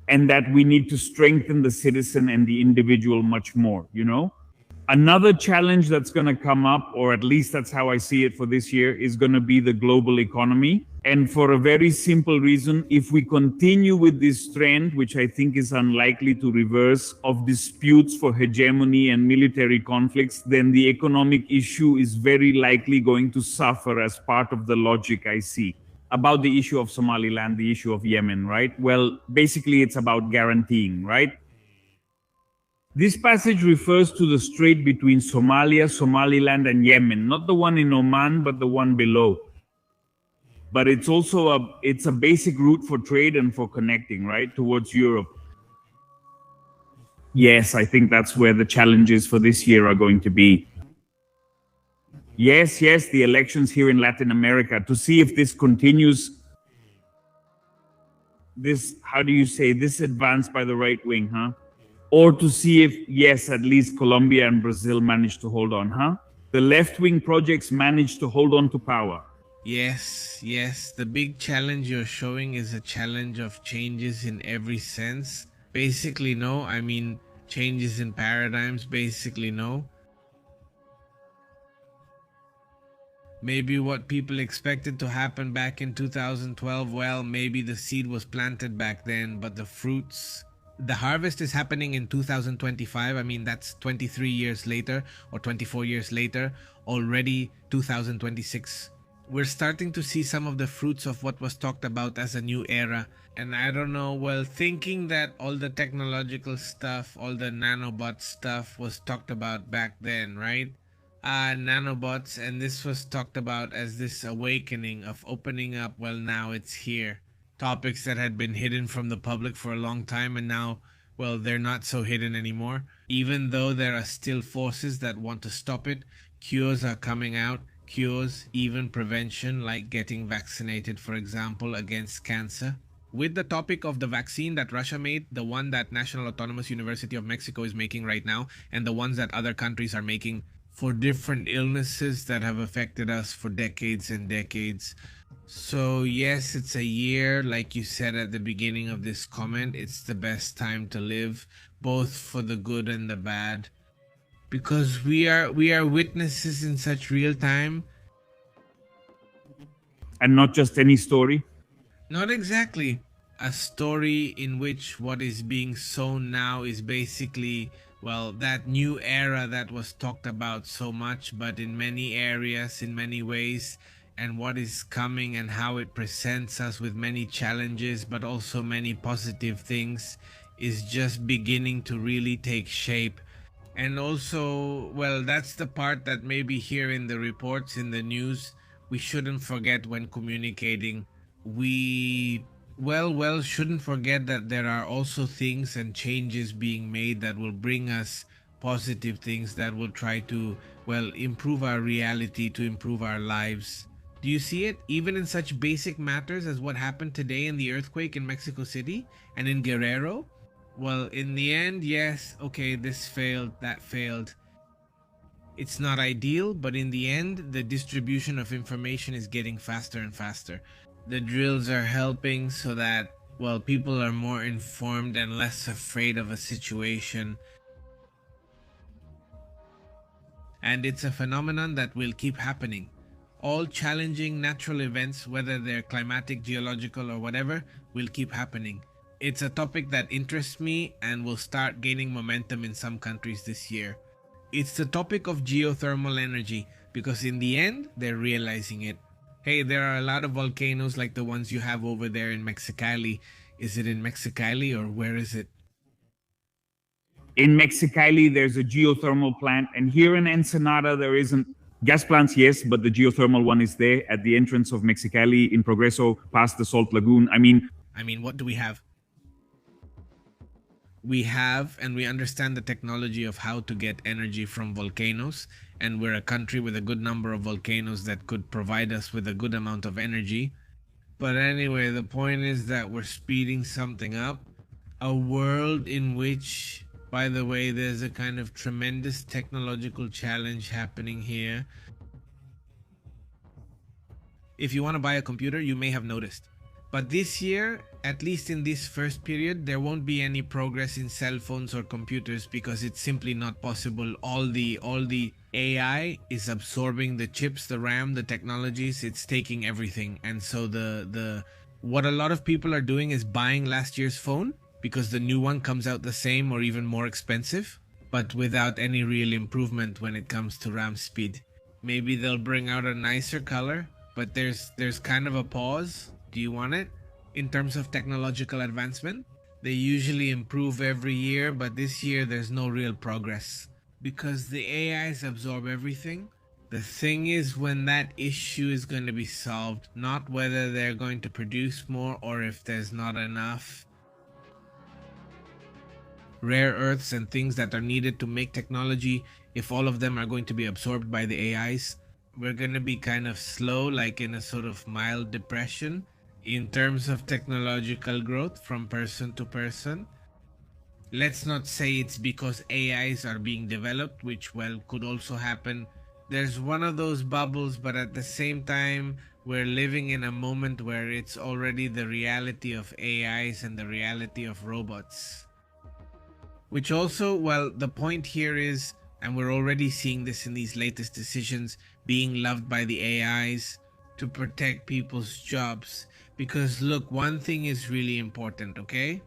and that we need to strengthen the citizen and the individual much more, Another challenge that's going to come up, or at least that's how I see it for this year, is going to be the global economy. And for a very simple reason, if we continue with this trend, which I think is unlikely to reverse, of disputes for hegemony and military conflicts, then the economic issue is very likely going to suffer as part of the logic I see. About the issue of Somaliland, the issue of Yemen, right? Well, basically it's about guaranteeing, right? This passage refers to the strait between Somalia, Somaliland, and Yemen, not the one in Oman, but the one below. But it's also a basic route for trade and for connecting, right, towards Europe. Yes, I think that's where the challenges for this year are going to be. Yes, the elections here in Latin America, to see if this continues, this, how do you say, this advance by the right wing, huh? Or to see if, yes, at least Colombia and Brazil managed to hold on, huh? The left-wing projects managed to hold on to power. Yes, the big challenge you're showing is a challenge of changes in every sense. Basically, no. I mean, changes in paradigms, basically, no. Maybe what people expected to happen back in 2012, well, maybe the seed was planted back then, but the fruits... The harvest is happening in 2025. I mean, that's 23 years later or 24 years later, already 2026. We're starting to see some of the fruits of what was talked about as a new era. And I don't know, well, thinking that all the technological stuff, all the nanobot stuff was talked about back then, right? Nanobots, and this was talked about as this awakening of opening up. Well, now it's here. Topics that had been hidden from the public for a long time, and now, well, they're not so hidden anymore. Even though there are still forces that want to stop it, cures are coming out. Cures, even prevention, like getting vaccinated, for example, against cancer. With the topic of the vaccine that Russia made, the one that National Autonomous University of Mexico is making right now, and the ones that other countries are making for different illnesses that have affected us for decades and decades. So yes, it's a year, like you said at the beginning of this comment, it's the best time to live, both for the good and the bad, because we are witnesses in such real time. And not just any story. Not exactly. A story in which what is being sown now is basically, well, that new era that was talked about so much, but in many areas, in many ways, and what is coming and how it presents us with many challenges, but also many positive things, is just beginning to really take shape. And also, well, that's the part that maybe here in the reports in the news we shouldn't forget when communicating. We shouldn't forget that there are also things and changes being made that will bring us positive things that will try to, well, improve our reality, to improve our lives. Do you see it even in such basic matters as what happened today in the earthquake in Mexico City and in Guerrero? Well, in the end, yes, okay, this failed, that failed. It's not ideal, but in the end, the distribution of information is getting faster and faster. The drills are helping so that, well, people are more informed and less afraid of a situation. And it's a phenomenon that will keep happening. All challenging natural events, whether they're climatic, geological, or whatever, will keep happening. It's a topic that interests me and will start gaining momentum in some countries this year. It's the topic of geothermal energy because in the end, they're realizing it. Hey, there are a lot of volcanoes like the ones you have over there in Mexicali. Is it in Mexicali or where is it? In Mexicali, there's a geothermal plant, and here in Ensenada, there isn't. Gas plants, yes, but the geothermal one is there at the entrance of Mexicali in Progreso, past the Salt Lagoon. I mean, what do we have? We have and we understand the technology of how to get energy from volcanoes, and we're a country with a good number of volcanoes that could provide us with a good amount of energy. But anyway, the point is that we're speeding something up. A world in which, by the way, there's a kind of tremendous technological challenge happening here. If you want to buy a computer, you may have noticed. But this year, at least in this first period, there won't be any progress in cell phones or computers because it's simply not possible. All the AI is absorbing the chips, the RAM, the technologies, it's taking everything. And so the what a lot of people are doing is buying last year's phone because the new one comes out the same or even more expensive, but without any real improvement when it comes to RAM speed. Maybe they'll bring out a nicer color, but there's kind of a pause. Do you want it? In terms of technological advancement, they usually improve every year, but this year there's no real progress because the AIs absorb everything. The thing is when that issue is going to be solved, not whether they're going to produce more or if there's not enough rare earths and things that are needed to make technology. If all of them are going to be absorbed by the AIs, we're going to be kind of slow, like in a sort of mild depression in terms of technological growth from person to person. Let's not say it's because AIs are being developed, which, well, could also happen. There's one of those bubbles, but at the same time, we're living in a moment where it's already the reality of AIs and the reality of robots. Which also, well, the point here is, and we're already seeing this in these latest decisions, being loved by the AIs to protect people's jobs. Because look, one thing is really important, okay?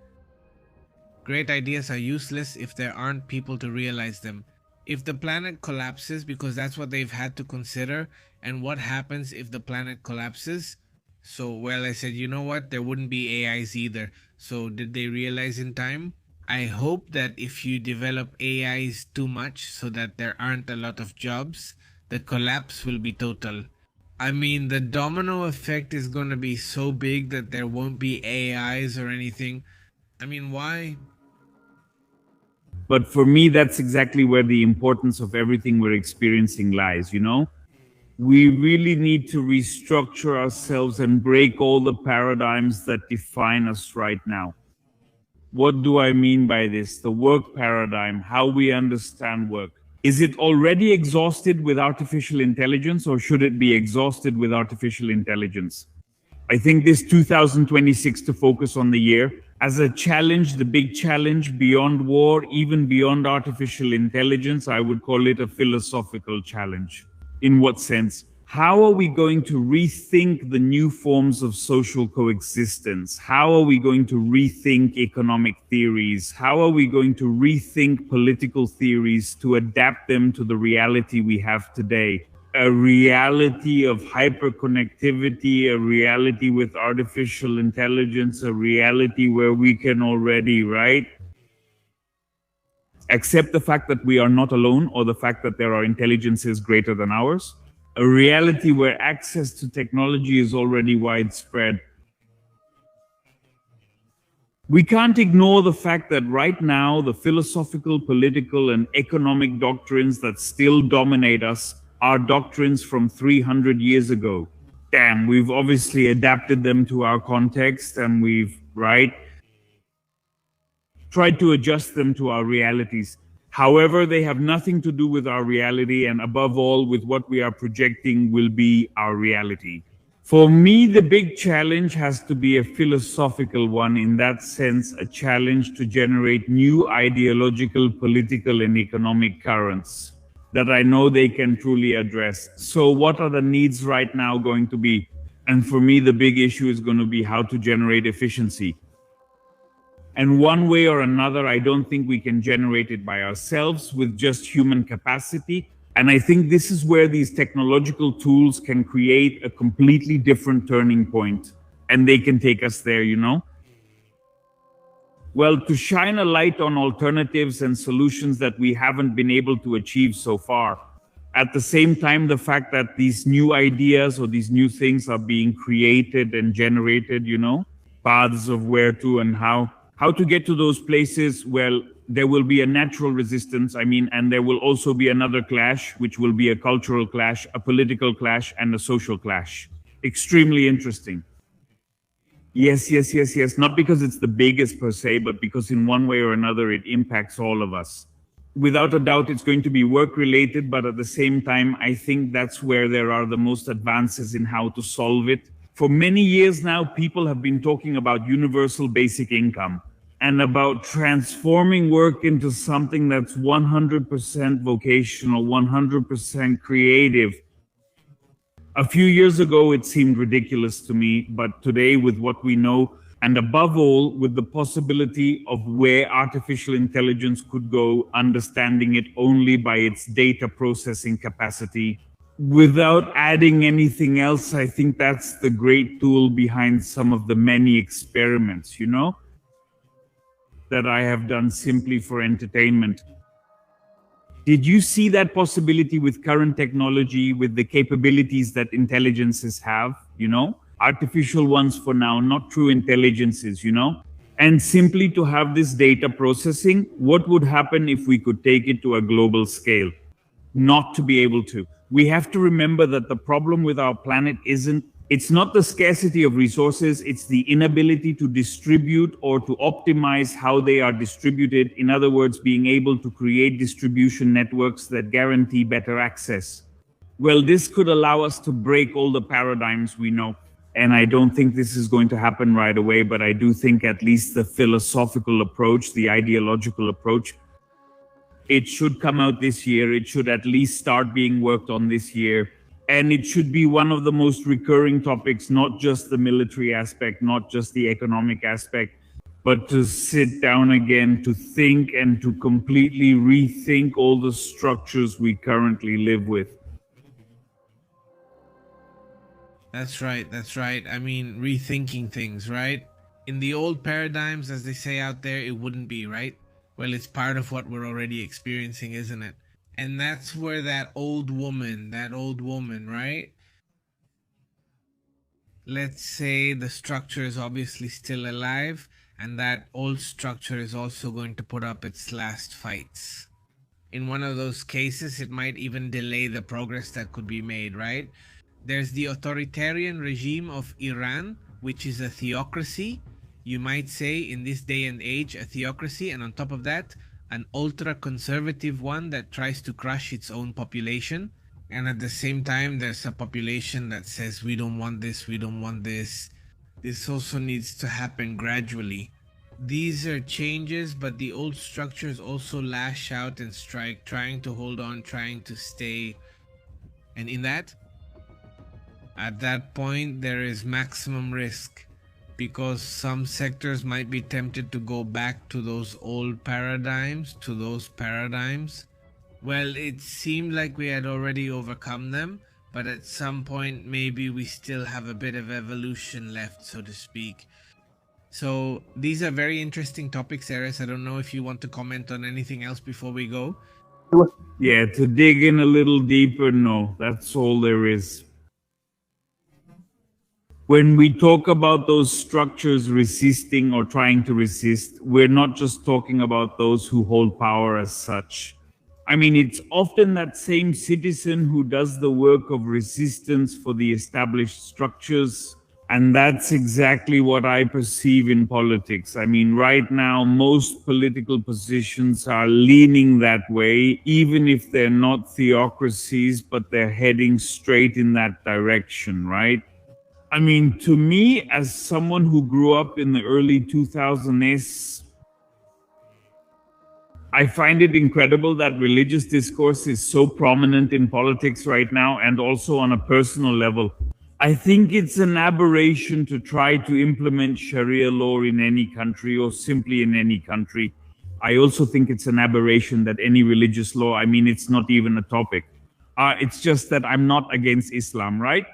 Great ideas are useless if there aren't people to realize them. If the planet collapses, because that's what they've had to consider, and what happens if the planet collapses? So, well, I said, you know what? There wouldn't be AIs either. So, did they realize in time? I hope that if you develop AIs too much so that there aren't a lot of jobs, the collapse will be total. I mean, the domino effect is going to be so big that there won't be AIs or anything. I mean, why? But for me, that's exactly where the importance of everything we're experiencing lies, you know? We really need to restructure ourselves and break all the paradigms that define us right now. What do I mean by this? The work paradigm, how we understand work. Is it already exhausted with artificial intelligence, or should it be exhausted with artificial intelligence? I think this 2026 to focus on the year as a challenge, the big challenge beyond war, even beyond artificial intelligence. I would call it a philosophical challenge. In what sense? How are we going to rethink the new forms of social coexistence? How are we going to rethink economic theories? How are we going to rethink political theories to adapt them to the reality we have today? A reality of hyperconnectivity, a reality with artificial intelligence, a reality where we can already, right? accept the fact that we are not alone or the fact that there are intelligences greater than ours, a reality where access to technology is already widespread. We can't ignore the fact that right now the philosophical, political, and economic doctrines that still dominate us are doctrines from 300 years ago. Damn, we've obviously adapted them to our context and we've, right, tried to adjust them to our realities. However, they have nothing to do with our reality and above all with what we are projecting will be our reality. For me, the big challenge has to be a philosophical one, in that sense, a challenge to generate new ideological, political, and economic currents that I know they can truly address. So what are the needs right now going to be? And for me, the big issue is going to be how to generate efficiency. And one way or another, I don't think we can generate it by ourselves with just human capacity. And I think this is where these technological tools can create a completely different turning point. And they can take us there, you know? Well, to shine a light on alternatives and solutions that we haven't been able to achieve so far. At the same time, the fact that these new ideas or these new things are being created and generated, you know, paths of where to and how to get to those places. Well, there will be a natural resistance, and there will also be another clash, which will be a cultural clash, a political clash, and a social clash. Extremely interesting. Yes. Not because it's the biggest per se, but because in one way or another, it impacts all of us. Without a doubt, it's going to be work-related, but at the same time, I think that's where there are the most advances in how to solve it. For many years now, people have been talking about universal basic income and about transforming work into something that's 100% vocational, 100% creative. A few years ago, it seemed ridiculous to me, but today, with what we know, and above all, with the possibility of where artificial intelligence could go, understanding it only by its data processing capacity, without adding anything else, I think that's the great tool behind some of the many experiments, you know, that I have done simply for entertainment. Did you see that possibility with current technology, with the capabilities that intelligences have, you know? Artificial ones for now, not true intelligences, you know? And simply to have this data processing, what would happen if we could take it to a global scale? Not to be able to. We have to remember that the problem with our planet it's not the scarcity of resources, it's the inability to distribute or to optimize how they are distributed. In other words, being able to create distribution networks that guarantee better access. Well, this could allow us to break all the paradigms we know. And I don't think this is going to happen right away, but I do think at least the philosophical approach, the ideological approach, it should come out this year. It should at least start being worked on this year. And it should be one of the most recurring topics, not just the military aspect, not just the economic aspect, but to sit down again, to think and to completely rethink all the structures we currently live with. That's right. I mean, rethinking things, right? In the old paradigms, as they say out there, it wouldn't be, right? Well, it's part of what we're already experiencing, isn't it? And that's where that old woman, right? Let's say the structure is obviously still alive, and that old structure is also going to put up its last fights. In one of those cases, it might even delay the progress that could be made, right? There's the authoritarian regime of Iran, which is a theocracy. You might say in this day and age, a theocracy, and on top of that, an ultra-conservative one that tries to crush its own population. And at the same time, there's a population that says, we don't want this, we don't want this. This also needs to happen gradually. These are changes, but the old structures also lash out and strike, trying to hold on, trying to stay. And at that point, there is maximum risk, because some sectors might be tempted to go back to those old paradigms, Well, it seemed like we had already overcome them, but at some point maybe we still have a bit of evolution left, so to speak. So these are very interesting topics, Eris. I don't know if you want to comment on anything else before we go. Yeah, to dig in a little deeper, no, that's all there is. When we talk about those structures resisting or trying to resist, we're not just talking about those who hold power as such. I mean, it's often that same citizen who does the work of resistance for the established structures. And that's exactly what I perceive in politics. I mean, right now, most political positions are leaning that way, even if they're not theocracies, but they're heading straight in that direction, right? I mean, to me, as someone who grew up in the early 2000s, I find it incredible that religious discourse is so prominent in politics right now and also on a personal level. I think it's an aberration to try to implement Sharia law in any country or simply in any country. I also think it's an aberration that any religious law, I mean, it's not even a topic. It's just that I'm not against Islam, right?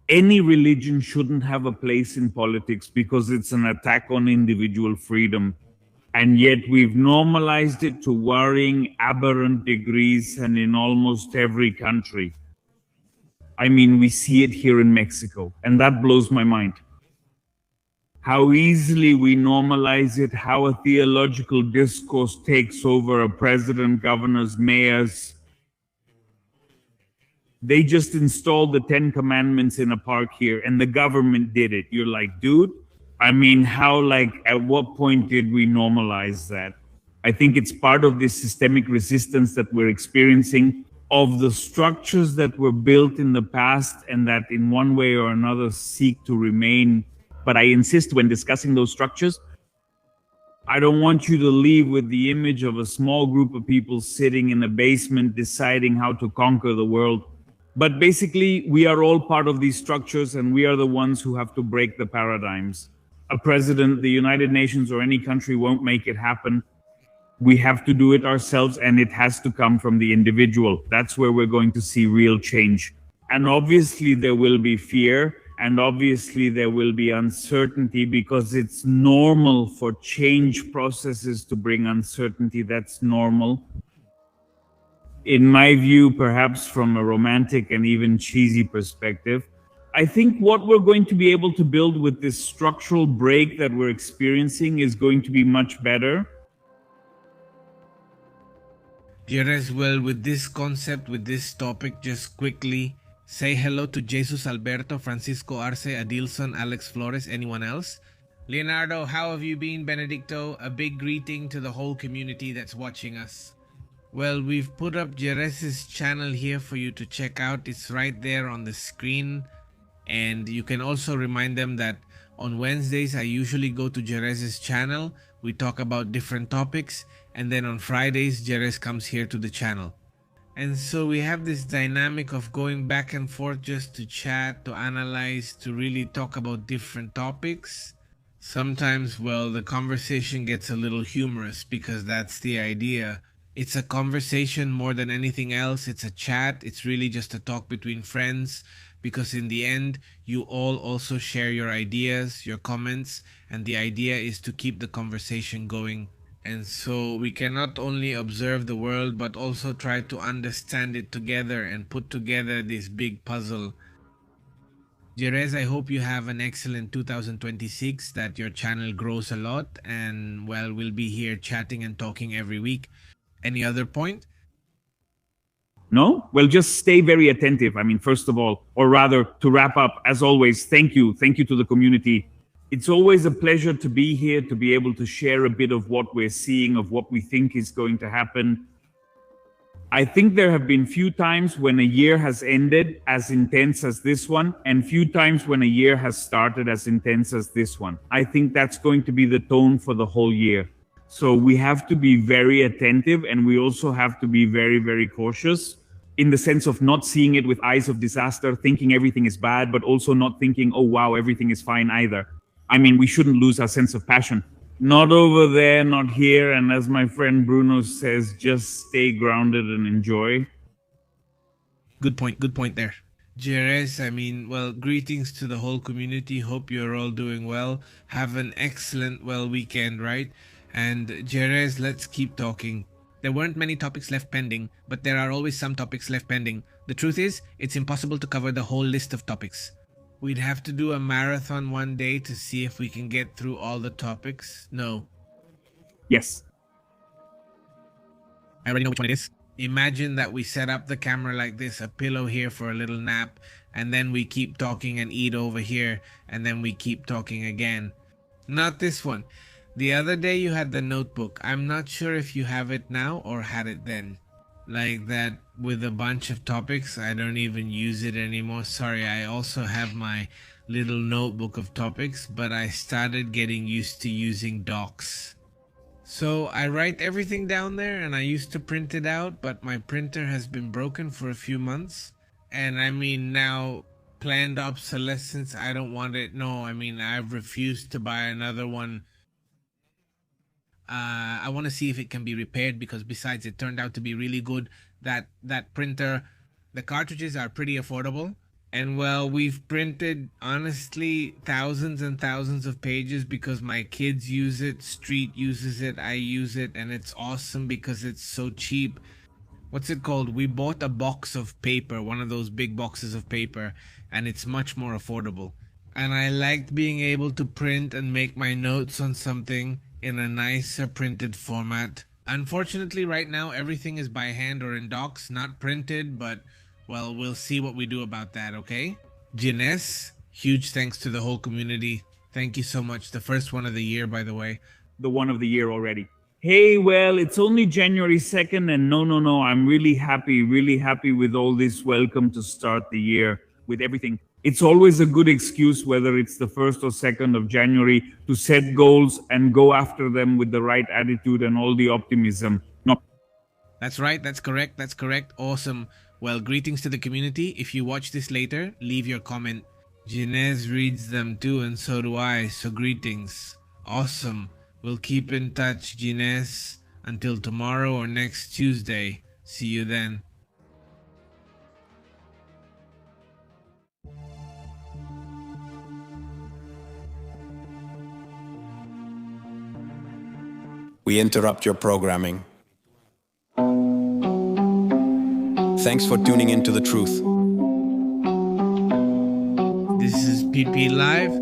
Any religion shouldn't have a place in politics because it's an attack on individual freedom. And yet we've normalized it to worrying aberrant degrees and in almost every country. I mean, we see it here in Mexico, and that blows my mind. How easily we normalize it, how a theological discourse takes over a president, governors, mayors. They just installed the 10 commandments in a park here and the government did it. You're like, dude, I mean, at what point did we normalize that? I think it's part of this systemic resistance that we're experiencing of the structures that were built in the past and that in one way or another seek to remain. But I insist when discussing those structures, I don't want you to leave with the image of a small group of people sitting in a basement deciding how to conquer the world. But basically, we are all part of these structures and we are the ones who have to break the paradigms. A president, the United Nations, or any country won't make it happen. We have to do it ourselves and it has to come from the individual. That's where we're going to see real change. And obviously there will be fear and obviously there will be uncertainty because it's normal for change processes to bring uncertainty. That's normal. In my view, perhaps from a romantic and even cheesy perspective, I think what we're going to be able to build with this structural break that we're experiencing is going to be much better. Jerez, well, with this concept, with this topic, just quickly say hello to Jesus Alberto, Francisco Arce, Adilson, Alex Flores, anyone else? Leonardo, how have you been? Benedicto, a big greeting to the whole community that's watching us. Well, we've put up Jerez's channel here for you to check out. It's right there on the screen. And you can also remind them that on Wednesdays, I usually go to Jerez's channel. We talk about different topics. And then on Fridays, Jerez comes here to the channel. And so we have this dynamic of going back and forth just to chat, to analyze, to really talk about different topics. Sometimes, well, the conversation gets a little humorous because that's the idea. It's a conversation more than anything else. It's a chat. It's really just a talk between friends because in the end, you all also share your ideas, your comments, and the idea is to keep the conversation going. And so we can not only observe the world, but also try to understand it together and put together this big puzzle. Jerez, I hope you have an excellent 2026, that your channel grows a lot, and well, we'll be here chatting and talking every week. Any other point? No? Well, just stay very attentive. I mean, first of all, or rather to wrap up, as always, thank you. Thank you to the community. It's always a pleasure to be here, to be able to share a bit of what we're seeing, of what we think is going to happen. I think there have been few times when a year has ended as intense as this one, and few times when a year has started as intense as this one. I think that's going to be the tone for the whole year. So we have to be very attentive, and we also have to be very, very cautious in the sense of not seeing it with eyes of disaster, thinking everything is bad, but also not thinking, oh, wow, everything is fine either. I mean, we shouldn't lose our sense of passion. Not over there, not here. And as my friend Bruno says, just stay grounded and enjoy. Good point there. Jerez, I mean, well, greetings to the whole community. Hope you're all doing well. Have an excellent, well, weekend, right? And Jerez, let's keep talking. There weren't many topics left pending, but there are always some topics left pending. The truth is, it's impossible to cover the whole list of topics. We'd have to do a marathon one day to see if we can get through all the topics. No. Yes. I already know which one it is. Imagine that we set up the camera like this, a pillow here for a little nap, and then we keep talking and eat over here, and then we keep talking again. Not this one. The other day you had the notebook. I'm not sure if you have it now or had it then. Like that with a bunch of topics. I don't even use it anymore. Sorry, I also have my little notebook of topics, but I started getting used to using docs. So I write everything down there, and I used to print it out, but my printer has been broken for a few months. And I mean, now planned obsolescence, I don't want it. No, I mean, I've refused to buy another one. I want to see if it can be repaired, because besides, it turned out to be really good. That printer, the cartridges are pretty affordable. And well, we've printed, honestly, thousands and thousands of pages because my kids use it, Street uses it, I use it, and it's awesome because it's so cheap. What's it called? We bought a box of paper, one of those big boxes of paper, and it's much more affordable. And I liked being able to print and make my notes on something in a nicer printed format. Unfortunately, right now, everything is by hand or in docs, not printed, but well, we'll see what we do about that, okay? Jines, huge thanks to the whole community. Thank you so much. The first one of the year, by the way. The one of the year already. Hey, well, it's only January 2nd, and no, I'm really happy with all this welcome to start the year with everything. It's always a good excuse, whether it's the 1st or 2nd of January, to set goals and go after them with the right attitude and all the optimism. No. That's right, that's correct, awesome. Well, greetings to the community. If you watch this later, leave your comment. Jines reads them too, and so do I, so greetings. Awesome. We'll keep in touch, Jines, until tomorrow or next Tuesday. See you then. We interrupt your programming. Thanks for tuning in to The Truth. This is PP Live.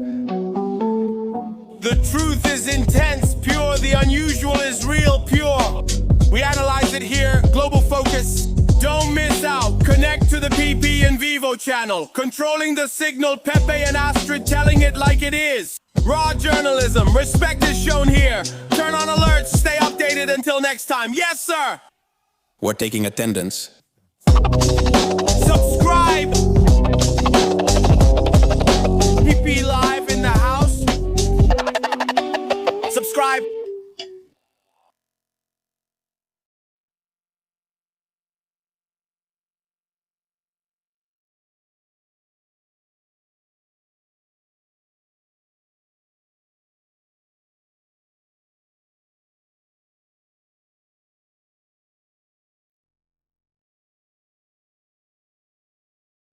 The truth is intense, pure. The unusual is real, pure. We analyze it here, global focus. Don't miss out. Connect to the PP and Vivo channel. Controlling the signal, Pepe and Astrid telling it like it is. Raw journalism, respect is shown here. Turn on alerts, stay updated until next time. Yes, sir. We're taking attendance. Subscribe.